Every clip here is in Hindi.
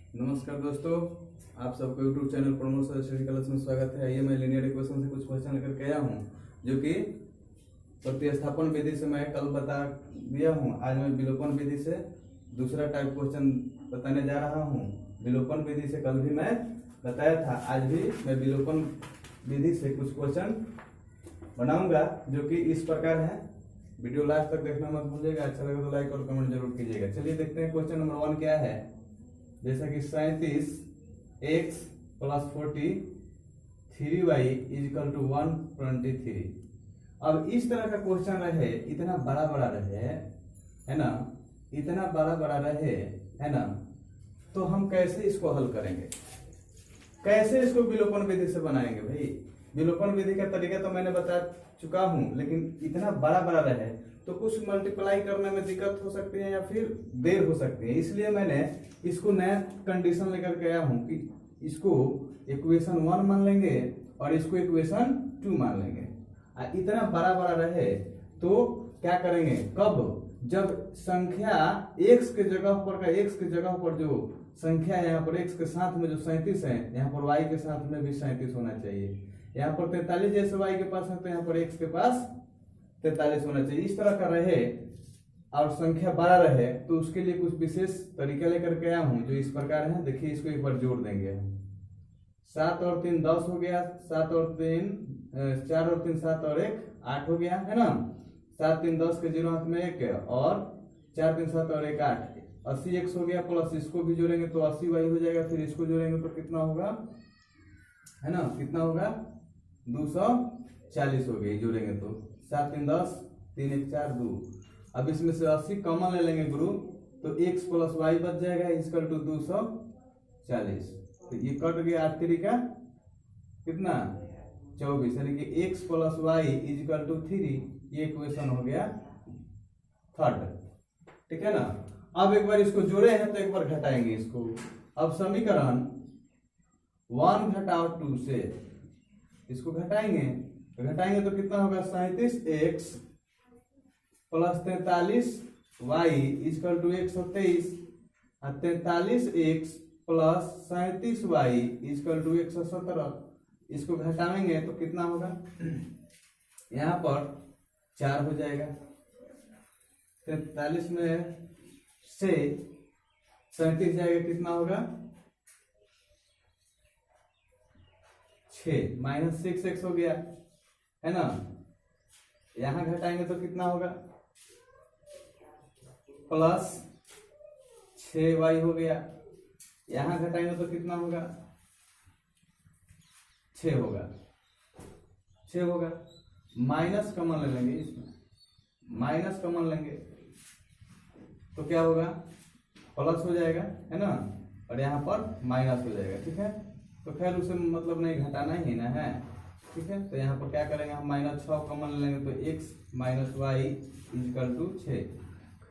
नमस्कार दोस्तों, आप सबको YouTube channel Pramod sir study class में स्वागत है। आइए मैं लीनियर इक्वेशन से कुछ क्वेश्चन लेकर के आया हूँ, जो कि प्रतिस्थापन विधि से मैं कल बता दिया हूँ। आज मैं विलोपन विधि से दूसरा टाइप क्वेश्चन बताने जा रहा हूँ। विलोपन विधि से कल भी मैं बताया था, आज भी मैं विलोपन विधि से कुछ क्वेश्चन बनाऊंगा, जो कि इस प्रकार है। वीडियो लास्ट तक देखना मत भूलिएगा। अच्छा लगे तो लाइक और कमेंट जरूर कीजिएगा। चलिए देखते हैं क्वेश्चन नंबर 1 क्या है। जैसा कि 37x + 43y = 123। अब इस तरह का क्वेश्चन रहे, इतना बड़ा बड़ा रहे, है ना, इतना बड़ा बड़ा रहे, है ना, तो हम कैसे इसको हल करेंगे, कैसे इसको विलोपन विधि से बनाएंगे। भाई विलोपन विधि का तरीका तो मैंने बता चुका हूं, लेकिन इतना बड़ा बड़ा रहे तो कुछ मल्टीप्लाई करने में दिक्कत हो सकती है या फिर देर हो सकती है। इसलिए मैंने इसको नया कंडीशन लेकर के आया हूं कि इसको इक्वेशन 1 मान लेंगे और इसको इक्वेशन 2 मान लेंगे। इतना बड़ा बड़ा रहे तो क्या करेंगे, कब, जब संख्या x के जगह पर का x के जगह पर जो संख्या है, यहाँ पर x के साथ में जो 37 है, यहाँ पर y के साथ में भी 37 होना चाहिए। यहाँ पर 43 जैसे y के पास है तो यहाँ पर x के पास 43 होना चाहिए। इस तरह का रहे और संख्या बड़ा रहे तो उसके लिए कुछ विशेष तरीका लेकर के आया हूं, जो इस प्रकार है। देखिए इसको एक बार जोड़ देंगे। 7 और 3 10 हो गया, 7 और 3 4 और 3 7 और 1 8 हो गया, है ना। 7 3 10 के 0 हाथ में 1 और 4 3 7 और 1 8, 80 x हो गया। प्लस इसको भी जोड़ेंगे तो 80 y हो जाएगा। फिर इसको जोड़ेंगे तो कितना होगा, है ना, कितना होगा, 240 हो गई। जोड़ेंगे तो 7 3 10, 3 1 4 2। अब इसमें से 80 कॉमन ले लेंगे गुरु, तो x + y बच जाएगा = 240। तो ये कट गया 8 3 का कितना, 24, यानी कि x + y = 3। ये इक्वेशन हो गया थर्ड, ठीक है ना। अब एक बार इसको जोड़े हैं तो एक बार घटाएंगे इसको। अब समीकरण 1 घटाओ 2 से इसको घटाएंगे तो कितना होगा, 37x + 43y = 123। 43x + 37y = 117। इसको घटाएंगे तो कितना होगा, यहाँ पर 4 हो जाएगा। 43 में से 37 जाएगा, कितना होगा, 6 - 6x हो गया, है ना। यहां घटाएंगे तो कितना होगा, प्लस 6y हो गया। यहां घटाएंगे तो कितना होगा, 6 होगा, 6 होगा। माइनस कॉमन ले लेंगे, इसमें माइनस कॉमन लेंगे तो क्या होगा, प्लस हो जाएगा, है ना, और यहाँ पर माइनस हो जाएगा, ठीक है। तो खैर उसे मतलब नहीं घटाना ही ना है, ठीक है। तो यहाँ पर क्या करेंगे हम, -6 कॉमन लेंगे तो x - y = 6।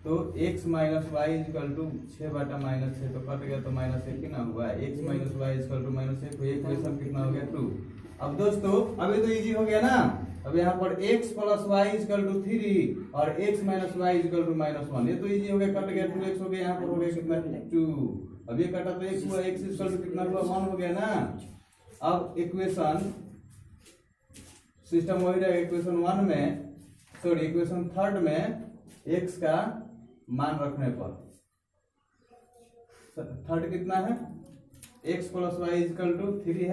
तो x - y = 6/-6 तो कट गया, तो -1 ही ना हुआ। x - y = -1, तो इक्वेशन कितना हो गया, 2। अब दोस्तों अभी तो इजी हो गया ना। अब यहाँ पर x + y = 3 और x - y = -1, ये तो इजी हो गया, कट गया। 2x हो गया, यहाँ पर हो गया कितना, 2। अब ये कटा तो x हुआ, x = कितना हुआ, 1 हो गया ना। अब इक्वेशन सिस्टम वही रहेगा। इक्वेशन 1 में, सॉरी इक्वेशन 3 में x का मान रखने पर, थर्ड कितना है, x + y = 3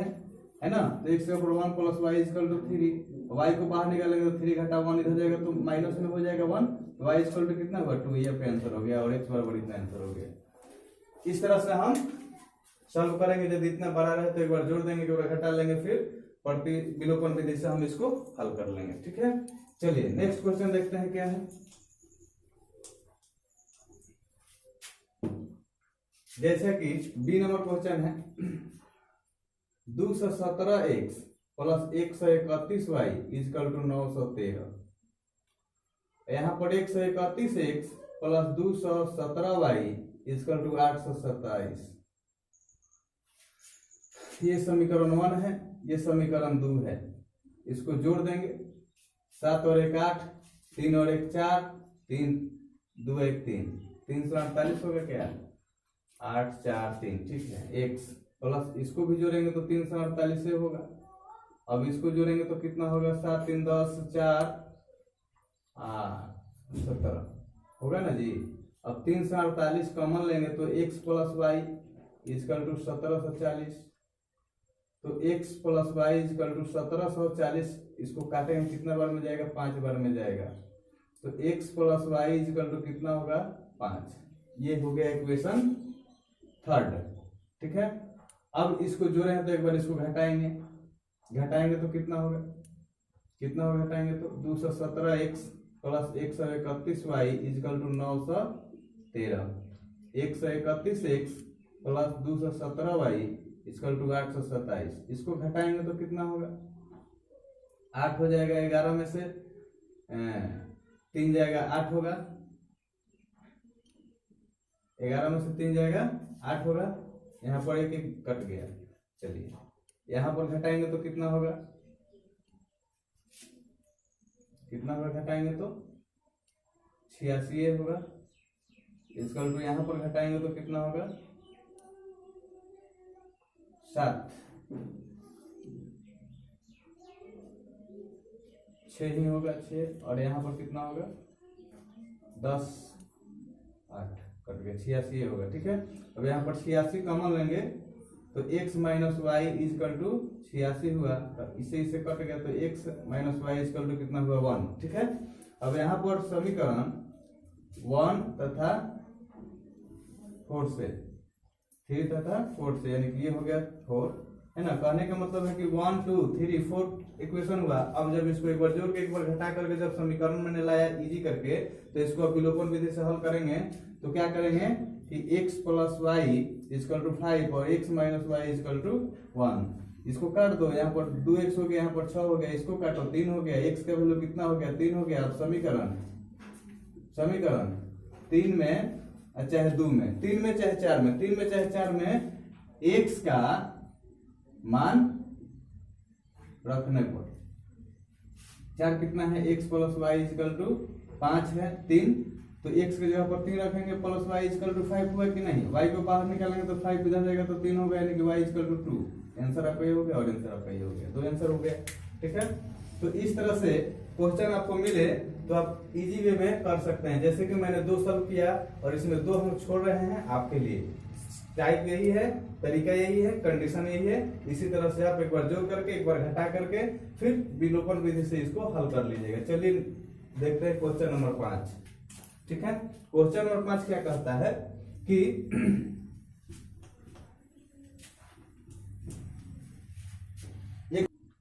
है ना। तो x के ऊपर 1 + y = 3, y को बाहर निकालेंगे तो 3 घटा 1 इधर जाएगा तो माइनस में हो जाएगा 1। y = कितना हुआ, 2। ये आपका आंसर हो गया और x बराबर इतना आंसर हो गया। इस तरह से हम सॉल्व करेंगे। यदि इतना बड़ा रहे तो एक बार जोड़ देंगे, एक बार घटा लेंगे, फिर प्रति विलोपन विधि से हम इसको हल कर लेंगे, ठीक है। चलिए नेक्स्ट क्वेश्चन देखते हैं क्या है। जैसे कि बी नंबर क्वेश्चन है, 217x + 131y = 913। यहाँ पर 131x + 217y = 827। ये समीकरण 1 है, ये समीकरण 2 है। इसको जोड़ देंगे, 7 और 1 8, 3 और 1 4, 3 2 1 3, 348 हो गया क्या। 8 4 3, ठीक है। x प्लस इसको भी जोड़ेंगे तो 3 से 48 से होगा। अब इसको जोड़ेंगे तो कितना होगा, 7 3 10 4 8 17 होगा ना जी। अब 3 से 48 कॉमन लेंगे तो x plus Y equal to 1740। तो x plus Y equal to 1740, इसको काटेंगे कितना बार में जाएगा, 5 बार में जाएगा। तो x plus Y equal to कितना होगा, 5। ये हो गया इक्वेशन थर्ड, ठीक है। अब इसको जोड़े हैं तो एक बार इसको घटाएंगे, घटाएंगे तो कितना होगा, कितना होगा घटाएंगे तो 217x plus 131y equal to 913। 131x plus 217y equal to 827। इसको घटाएंगे तो कितना होगा, 8 हो जाएगा। 11 में से 3 जाएगा 8 होगा। 11 में से 3 जाएगा 8 होगा। यहाँ पर एक एक कट गया। चलिए यहाँ पर घटाएंगे तो कितना होगा, कितना होगा घटाएंगे तो 86 होगा। इसका टू यहाँ पर घटाएंगे तो कितना होगा, 7। 6 ही होगा, 6। और यहाँ पर कितना होगा, 10 8 कट गया, 86 होगा, ठीक है। अब यहाँ पर 86 कॉमन लेंगे तो x minus y equal to 86 हुआ। इसे कट गया तो x minus y equal to कितना हुआ, 1, ठीक है। अब यहाँ पर समीकरण 1 तथा 4 से, 3 तथा 4 से, यानी कि ये हो गया 4, है ना। कहने का मतलब है कि 1 2 3 4 इक्वेशन हुआ। अब जब इसको एक बार जोड़ के एक बार घटा करके जब समीकरण में लाया इजी करके, तो इसको अब विलोपन विधि से हल करेंगे तो क्या करेंगे कि x plus Y equal to 5 और x minus y equal to 1। इसको काट दो, यहाँ पर 2x हो गया, यहाँ पर 6 हो गया, इसको काटो 3 हो गया। x का वैल्यू कितना हो गया, 3 हो गया। अब समीकरण 3 में चाहे 2 में, 3 में चाहे 4 में, 3 में चाहे 4 में x का मान रखने पर 4 कितना है, x plus Y equal to 5 है 3, तो x की जगह पर 3 रखेंगे प्लस y इजकल टू 5 हुआ कि नहीं। y को बाहर निकालेंगे तो 5 इधर जाएगा तो 3 होगा, यानी कि y इजकल टू 2। आंसर आपका ये हो गया और आंसर आपका ये हो गया, 2 आंसर हो गया, ठीक है। तो इस तरह से क्वेश्चन आपको मिले तो आप इजी वे में कर सकते हैं। जैसे कि मैंने 2 सॉल्व किया और इसमें 2 हम छोड़ रहे हैं आपके लिए। टाइप यही है, तरीका यही है, कंडीशन यही है। इसी तरह से आप एक बार जोड़ करके एक बार घटा करके फिर विलोपन विधि से इसको हल कर लीजिएगा। चलिए देखते हैं क्वेश्चन नंबर 5, ठीक है। क्वेश्चन नंबर 5 क्या कहता है कि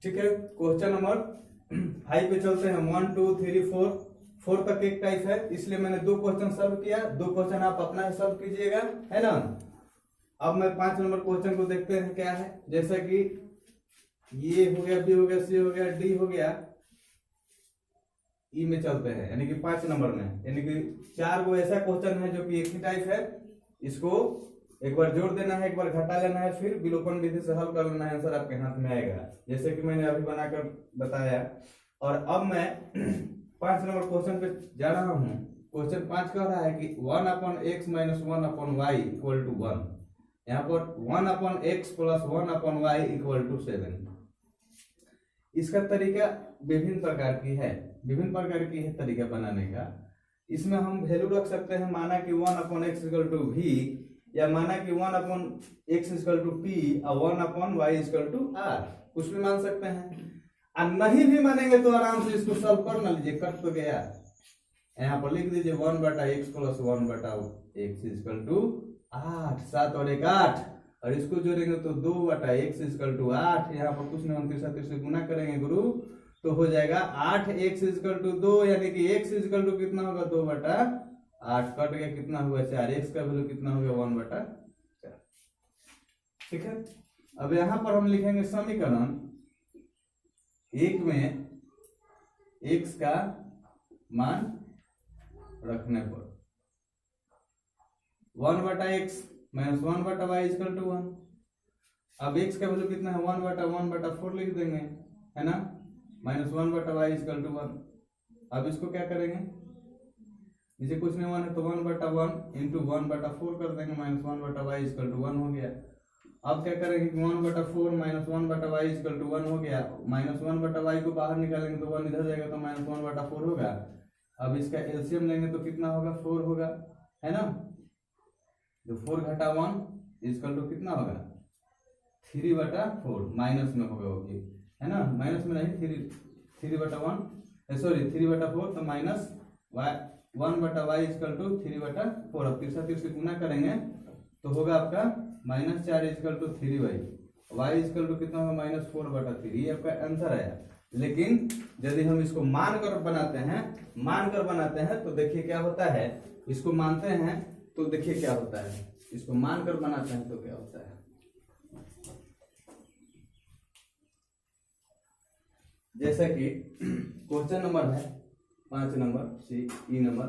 ठीक है, क्वेश्चन नंबर 5 पे चलते हैं। 1 2 3 4 तक एक टाइप है, इसलिए मैंने 2 क्वेश्चन सॉल्व किया। 2 क्वेश्चन आप अपना ही सॉल्व कीजिएगा, है ना। अब मैं 5 नंबर क्वेश्चन को देखते हैं क्या है। जैसा कि ये हो गया, बी हो गया, सी हो गया, डी हो गया, ई में चलते हैं, यानी कि 5 नंबर में, यानी कि 4 को ऐसा क्वेश्चन है जो कि एक ही टाइप है। इसको एक बार जोड़ देना है, एक बार घटा लेना है, फिर विलोपन विधि से हल कर लेना है, आंसर आपके हाथ में आएगा, जैसे कि मैंने अभी बनाकर बताया। और अब मैं 5 नंबर क्वेश्चन पे जा रहा हूं। क्वेश्चन 5 कह रहा है कि 1/x minus 1/y equal to 1। यहाँ पर 1/x plus 1/y equal to 7। इसका तरीका विभिन्न प्रकार की है, विभिन्न प्रकार की है तरीका बनाने का। इसमें हम वैल्यू रख सकते हैं, माना कि 1/x इक्वल टू v, या माना कि 1/x इक्वल टू p और 1/y इक्वल टू r, कुछ भी मान सकते हैं। और नहीं भी मानेंगे तो आराम से इसको सॉल्व कर ना लीजिए, कट तो गया। यहाँ पर लिख दीजिए 1/x plus 1/x equal to 8, 7 और 1 8, और इसको जोड़ेंगे तो 2/x इक्वल टू 8। यहाँ पर कुछ नहीं, 29 से गुना करेंगे गुरु तो हो जाएगा 8x इक्वल टू 2, यानी कि x इक्वल टू कितना होगा, 2/8। कट गया, कितना हुआ 4। x का वैल्यू कितना हो गया, 1/4, ठीक है। अब यहाँ पर हम लिखेंगे समीकरण 1 में x का मान रखने पर 1/x minus 1/y equal to 1। अब x का वैल्यू कितना है, 1/1/4 लिख देंगे, है ना, माइनस 1/y इक्वल टू 1। अब इसको क्या करेंगे, इसे कुछ नहीं वन है तो 1/1 इंटू 1/4 कर देंगे, माइनस 1/y इक्वल टू 1 हो गया। अब क्या करेंगे कि 1/4 माइनस 1/y इक्वल टू 1 हो गया, माइनस 1/y को बाहर निकालेंगे तो 1 इधर जाएगा तो माइनस 1/4 होगा। अब इसका एलसीएम लेंगे तो कितना होगा 4 होगा, है ना। तो 4 घटा 1 इक्वल टू कितना होगा 3/4, माइनस में होगा वो भी, है ना, माइनस में नहीं 3/1 सॉरी 3/4 तो माइनस 1/y इक्वल टू 3/4। अब तिरछा गुना करेंगे तो होगा आपका -4 equal to 3y, y equal to कितना होगा -4/3। ये आपका आंसर आया। लेकिन यदि हम इसको मानकर बनाते हैं तो देखिए क्या होता है, इसको मानते हैं तो देखिए क्या होता है, इसको मानकर बनाते हैं तो क्या होता है। जैसा कि क्वेश्चन नंबर है 5 number C E number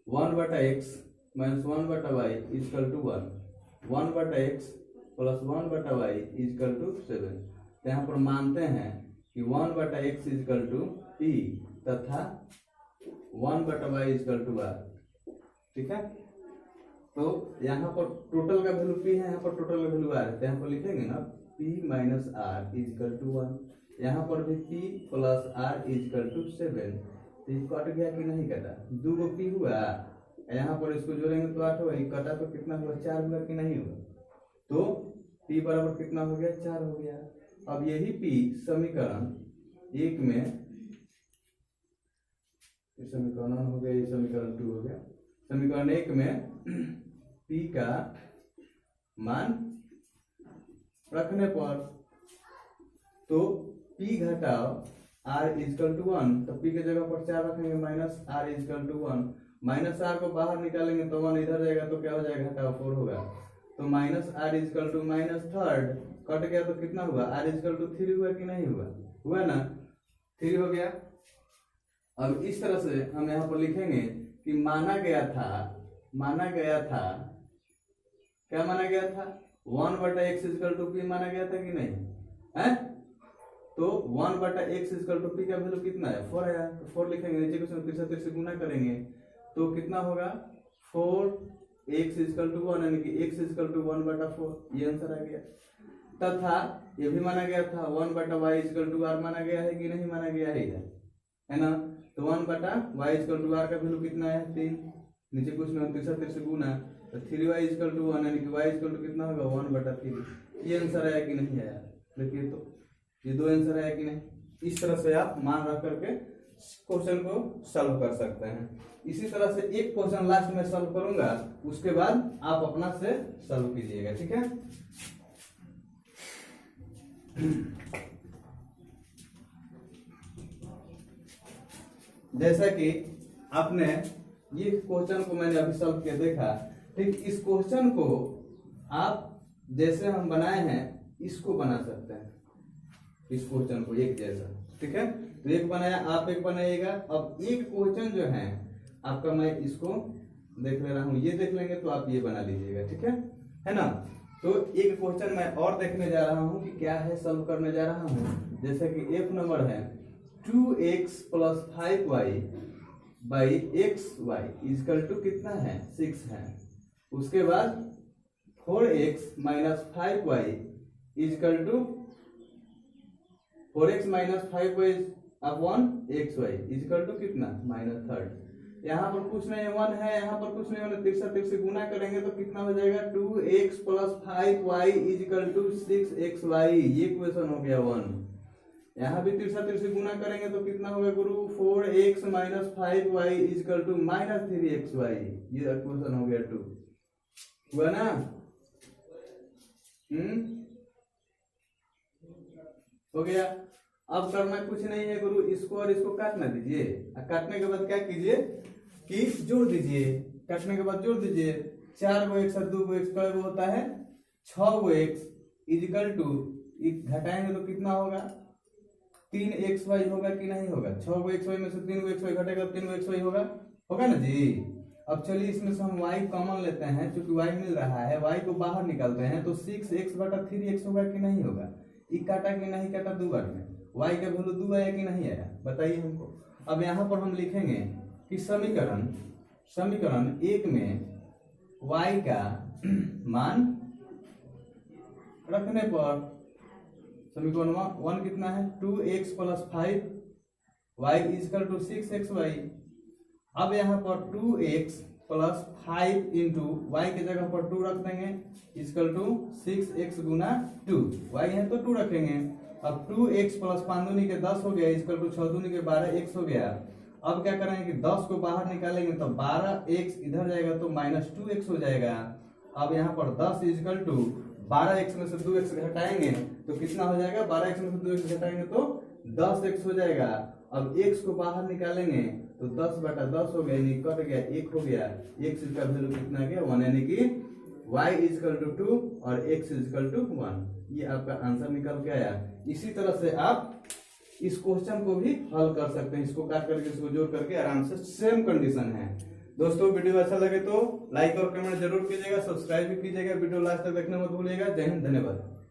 1/x minus 1/y equal to 1, 1/x plus 1/y equal to 7। तो यहाँ पर मानते हैं कि 1/x इक्वल टू p तथा 1/y इक्वल टू r, ठीक है। तो यहाँ पर टोटल का वैल्यू p है, यहाँ पर टोटल का वैल्यू r है, तो यहाँ पर लिखेंगे ना p minus r equal to 1, यहाँ पर भी p plus r equal to 7। तो ये कट गया कि नहीं कटा, 2 को p हुआ, यहाँ पर इसको जोड़ेंगे तो 8 होगा, ये कटा तो कितना हुआ 4 हुआ कि नहीं हुआ। तो p बराबर कितना हो गया 4 हो गया। अब यही p समीकरण 1 में, ये समीकरण 1 हो गया, ये समीकरण 2 हो गया। समीकरण 1 में p का मान रखने पर तो p घटाओ r इक्वल टू 1, तो p के जगह पर 4 रखेंगे minus r equal to 1, minus r को बाहर निकालेंगे तो 1 इधर जाएगा तो क्या हो जाएगा घटाओ 4 होगा। तो minus r equal to -3 cut गया तो कितना हुआ r इक्वल टू 3 हुआ कि नहीं हुआ, हुआ ना 3 हो गया। अब इस तरह से हम यहाँ पर लिखेंगे कि माना गया था क्या माना गया था 1/x इक्वल टू p माना गया था कि नहीं है। तो 1/x इक्वल टू p का वैल्यू कितना है 4 है, तो 4 लिखेंगे, नीचे को तिरछा से गुना करेंगे तो कितना होगा 4x इक्वल टू 1 यानी कि x इक्वल टू 1/4, ये आंसर आ गया। तथा ये भी माना गया था 1/y इक्वल टू r माना गया है कि नहीं माना गया है ना। तो 1/y इक्वल टू r का वैल्यू कितना है 3, नीचे कुछ नहीं तिरछा गुना तो 3y इक्वल टू 1 यानी कि y इक्वल टू कितना होगा 1/3। ये आंसर आया कि नहीं आया, देखिए तो ये 2 आंसर आया कि नहीं। इस तरह से आप मान रख करके क्वेश्चन को सॉल्व कर सकते हैं। इसी तरह से एक क्वेश्चन लास्ट में सॉल्व करूंगा, उसके बाद आप अपना से सॉल्व कीजिएगा, ठीक है। जैसा कि आपने ये क्वेश्चन को मैंने अभी सॉल्व किया देखा, ठीक इस क्वेश्चन को आप जैसे हम बनाए हैं इसको बना सकते हैं, इस क्वेश्चन को एक जैसा, ठीक है। तो एक बनाया आप एक बनाइएगा। अब एक क्वेश्चन जो है आपका, मैं इसको देख ले रहा हूँ, ये देख लेंगे तो आप ये बना लीजिएगा, ठीक है ना। तो एक क्वेश्चन मैं और देखने जा रहा हूँ कि क्या है, सॉल्व करने जा रहा हूँ। जैसे कि F नंबर है 2x plus 5y by xy equal to कितना है 6 है। उसके बाद 4x minus 5y equal to 4x minus 5y upon xy equal to कितना -3। यहाँ पर कुछ नहीं 1 है, यहाँ पर कुछ नहीं होने, तिरछा गुना करेंगे तो कितना हो जाएगा 2x plus 5y equal to 6xy, ये क्वेश्चन हो गया 1। यहाँ भी तिरछा गुना करेंगे तो कितना होगा गुरु 4x minus 5y equal to -3xy, ये क्वेश्चन हो गया 2, हुआ ना। हो गया। अब करना कुछ नहीं है गुरु, इसको और इसको काटना दीजिए, काटने के बाद क्या कीजिए कि जोड़ दीजिए, काटने के बाद जोड़ दीजिए 4 गो x और 2 गो x का होता है 6 गो x इक्वल टू घटाएंगे तो कितना होगा 3xy होगा कि नहीं होगा। 6 गो xy में से 3 गो xy घटेगा तो 3 गो xy होगा ना जी। अब चलिए इसमें से हम y कॉमन लेते हैं, क्योंकि y मिल रहा है, y को बाहर निकालते हैं तो 6x/3x होगा कि नहीं होगा। ये काटा कि नहीं काटा 2 बार में, y का वैल्यू 2 आया कि नहीं आया, बताइए हमको। अब यहाँ पर हम लिखेंगे कि समीकरण एक में y का मान रखने पर समीकरण 1 कितना है 2x + 5 y = 6xy। अब यहाँ पर 2x + 5 इंटू वाई के जगह पर 2 रख देंगे = 6x गुना 2, y है तो 2 रखेंगे। अब 2x + 5 दूनी के 10 हो गया = 6 दूनी के 12x हो गया। अब क्या करेंगे कि 10 को बाहर निकालेंगे तो 12x इधर जाएगा तो -2x हो जाएगा। अब यहाँ पर 10 = 12x में से 2x घटाएंगे तो कितना हो जाएगा, 12x में से 2x घटाएंगे तो 10x हो जाएगा। अब x को बाहर निकालेंगे तो 10/10 हो गया, यानी कट गया 1 हो गया। x का वैल्यू कितना गया 1, यानी कि y = 2 और x = 1। ये आपका आंसर निकल के आया। इसी तरह से आप इस क्वेश्चन को भी हल कर सकते हैं, इसको काट करके इसको जोड़ करके आराम से, सेम कंडीशन है। दोस्तों वीडियो अच्छा लगे तो लाइक और कमेंट जरूर कीजिएगा, सब्सक्राइब भी कीजिएगा, वीडियो लास्ट तक देखना मत भूलिएगा। जय हिंद, धन्यवाद।